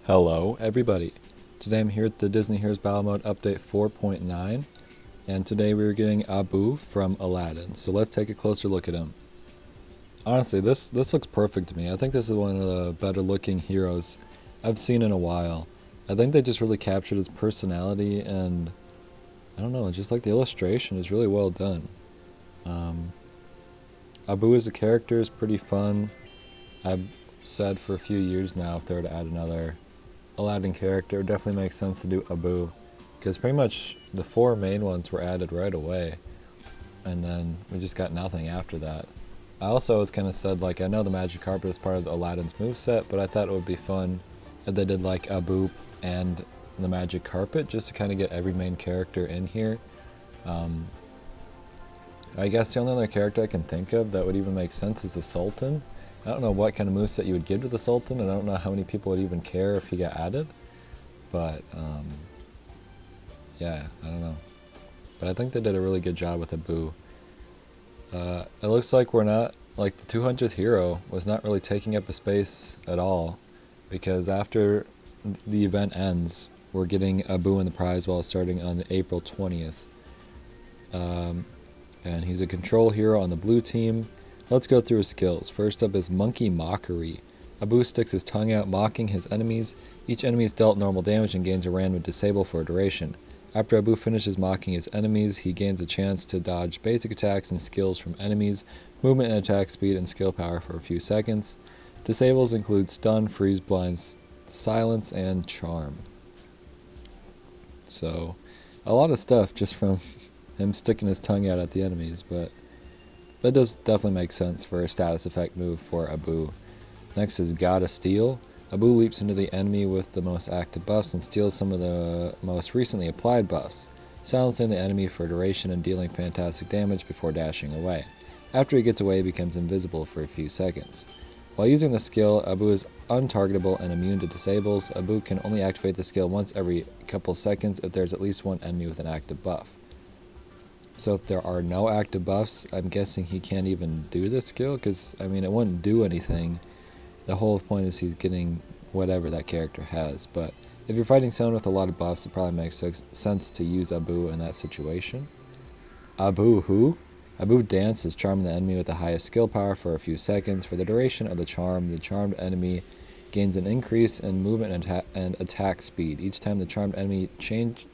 Hello, everybody. Today I'm here at the Disney Heroes Battle Mode Update 4.9, and today we're getting Abu from Aladdin. So let's take a closer look at him. Honestly, this looks perfect to me. I think this is one of the better looking heroes I've seen in a while. I think they just really captured his personality, and I don't know, just like the illustration is really well done. Abu as a character is pretty fun. I've said for a few years now if they were to add another Aladdin character, it would definitely makes sense to do Abu, because pretty much the four main ones were added right away, and then we just got nothing after that. I also was kind of said, like, I know the magic carpet is part of Aladdin's moveset, but I thought it would be fun if they did like Abu and the magic carpet, just to kind of get every main character in here. I guess the only other character I can think of that would even make sense is the Sultan. I don't know what kind of moveset you would give to the Sultan, and I don't know how many people would even care if he got added. But, yeah, I don't know. But I think they did a really good job with Abu. It looks like we're not, like, the 200th hero was not really taking up a space at all, because after the event ends, we're getting Abu in the prize while starting on the April 20th. And he's a control hero on the blue team. Let's go through his skills. First up is Monkey Mockery. Abu sticks his tongue out, mocking his enemies. Each enemy is dealt normal damage and gains a random disable for a duration. After Abu finishes mocking his enemies, he gains a chance to dodge basic attacks and skills from enemies, movement and attack speed, and skill power for a few seconds. Disables include Stun, Freeze, Blind, Silence, and Charm. So, a lot of stuff just from him sticking his tongue out at the enemies, but that does definitely make sense for a status effect move for Abu. Next is God of Steel. Abu leaps into the enemy with the most active buffs and steals some of the most recently applied buffs, silencing the enemy for a duration and dealing fantastic damage before dashing away. After he gets away, he becomes invisible for a few seconds. While using the skill, Abu is untargetable and immune to disables. Abu can only activate the skill once every couple seconds if there's at least one enemy with an active buff. So if there are no active buffs, I'm guessing he can't even do this skill, because, I mean, it wouldn't do anything. The whole point is he's getting whatever that character has, but if you're fighting someone with a lot of buffs, it probably makes sense to use Abu in that situation. Abu who? Abu dances, charming the enemy with the highest skill power for a few seconds. For the duration of the charm, the charmed enemy gains an increase in movement and attack speed. Each time the charmed enemy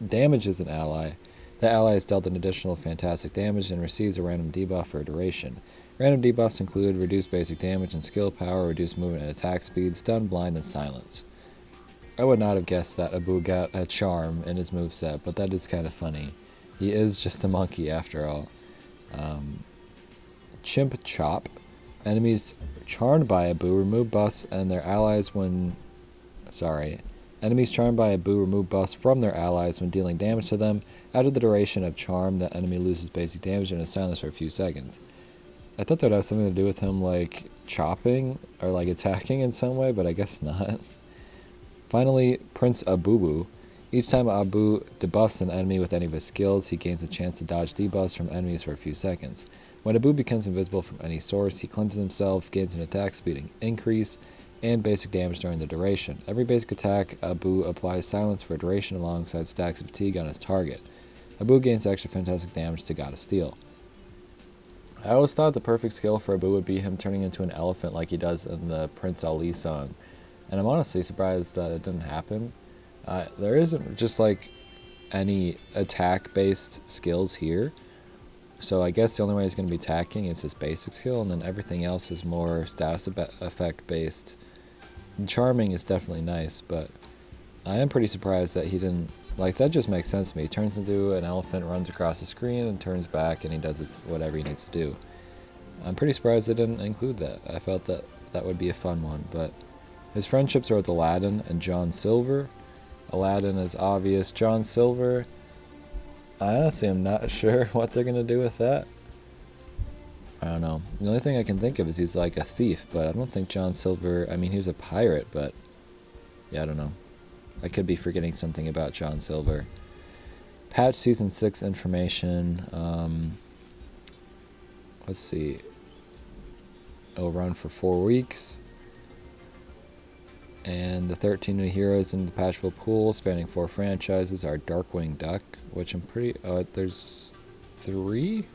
damages an ally, the ally is dealt an additional fantastic damage and receives a random debuff for a duration. Random debuffs include reduced basic damage and skill power, reduced movement and attack speed, stun, blind, and silence. I would not have guessed that Abu got a charm in his moveset, but that is kind of funny. He is just a monkey after all. Chimp Chop. Enemies charmed by Abu remove buffs and their allies when... Enemies charmed by Abu remove buffs from their allies when dealing damage to them. After the duration of charm, the enemy loses basic damage and is silenced for a few seconds. I thought that would have something to do with him, like, chopping or, like, attacking in some way, but I guess not. Finally, Prince Abubu. Each time Abu debuffs an enemy with any of his skills, he gains a chance to dodge debuffs from enemies for a few seconds. When Abu becomes invisible from any source, he cleanses himself, gains an attack speed increase, and basic damage during the duration. Every basic attack, Abu applies silence for a duration alongside stacks of fatigue on his target. Abu gains extra fantastic damage to God of Steel. I always thought the perfect skill for Abu would be him turning into an elephant like he does in the Prince Ali song, and I'm honestly surprised that it didn't happen. There isn't just like any attack-based skills here, so I guess the only way he's going to be attacking is his basic skill, and then everything else is more status effect-based. Charming is definitely nice, but I am pretty surprised that he didn't... Like, that just makes sense to me. He turns into an elephant, runs across the screen, and turns back, and he does whatever he needs to do. I'm pretty surprised they didn't include that. I felt that that would be a fun one, but... His friendships are with Aladdin and John Silver. Aladdin is obvious. John Silver... I honestly am not sure what they're going to do with that. I don't know. The only thing I can think of is he's like a thief, but I don't think John Silver... I mean, he's a pirate, but... Yeah, I don't know. I could be forgetting something about John Silver. Patch Season 6 information. Let's see. It'll run for 4 weeks. And the 13 new heroes in the patchable pool, spanning 4 franchises, are Darkwing Duck, which I'm pretty... there's 3?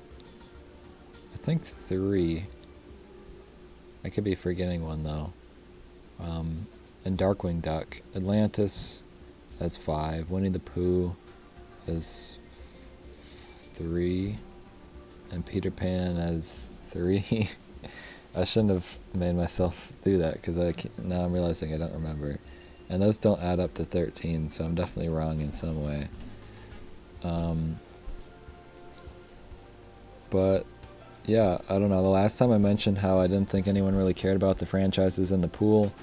I think 3. I could be forgetting one, though. And Darkwing Duck. Atlantis has 5. Winnie the Pooh has 3. And Peter Pan has 3. I shouldn't have made myself do that, because now I'm realizing I don't remember. And those don't add up to 13, so I'm definitely wrong in some way. But, yeah, I don't know. The last time I mentioned how I didn't think anyone really cared about the franchises in the pool,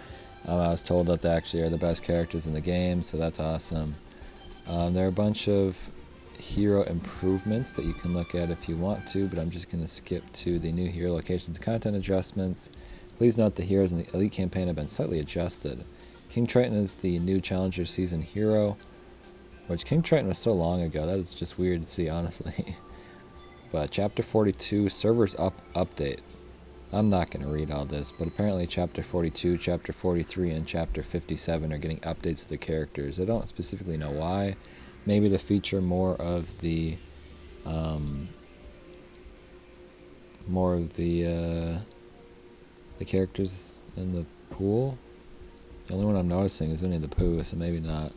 I was told that they actually are the best characters in the game, so that's awesome. There are a bunch of hero improvements that you can look at if you want to, but I'm just going to skip to the new hero locations and content adjustments. Please note the heroes in the Elite campaign have been slightly adjusted. King Triton is the new Challenger Season hero, which King Triton was so long ago, that is just weird to see, honestly. But Chapter 42, Servers Update. I'm not going to read all this, but apparently Chapter 42, Chapter 43, and Chapter 57 are getting updates to the characters. I don't specifically know why. Maybe to feature more of the characters in the pool. The only one I'm noticing is Winnie the Pooh, so maybe not.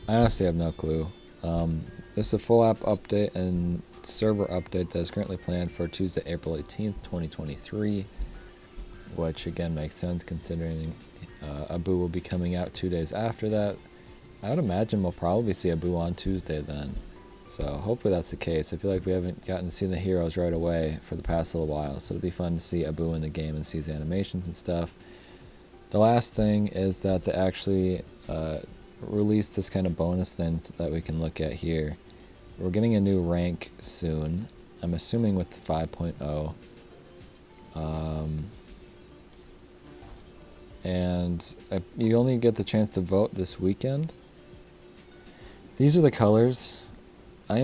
I honestly have no clue. There's a full app update and server update that is currently planned for Tuesday, April 18th, 2023, which again makes sense considering Abu will be coming out 2 days after that. I would imagine we'll probably see Abu on Tuesday then. So hopefully that's the case. I feel like we haven't gotten to see the heroes right away for the past little while. So it'll be fun to see Abu in the game and see his animations and stuff. The last thing is that they actually released this kind of bonus thing that we can look at here. We're getting a new rank soon. I'm assuming with the 5.0. And you only get the chance to vote this weekend. These are the colors. I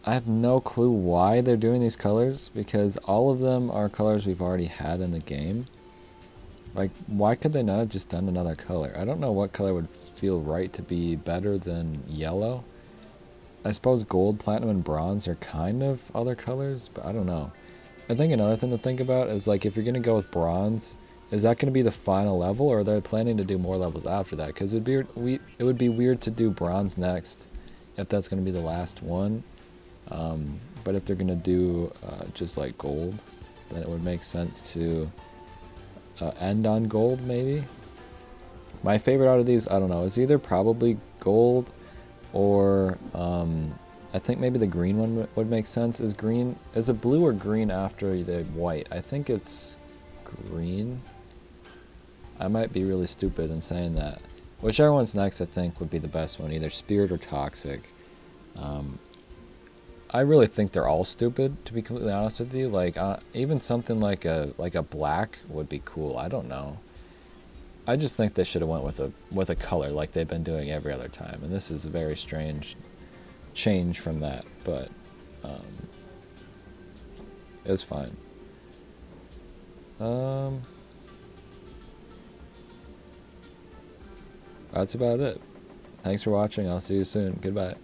have no clue why they're doing these colors, because all of them are colors we've already had in the game. Like, why could they not have just done another color? I don't know what color would feel right to be better than yellow. I suppose gold, platinum, and bronze are kind of other colors, but I don't know. I think another thing to think about is, like, if you're going to go with bronze, is that going to be the final level, or are they planning to do more levels after that? Because it would be weird to do bronze next if that's going to be the last one. But if they're going to do just like gold, then it would make sense to end on gold, maybe. My favorite out of these, I don't know, is either probably gold or I think maybe the green one would make sense. Is it blue or green after the white? I think it's green. I might be really stupid in saying that. Whichever one's next, I think, would be the best one, either Spirit or Toxic. I really think they're all stupid, to be completely honest with you. Like, even something like a black would be cool. I don't know. I just think they should have went with a color like they've been doing every other time, and this is a very strange change from that. But it was fine. That's about it. Thanks for watching. I'll see you soon. Goodbye.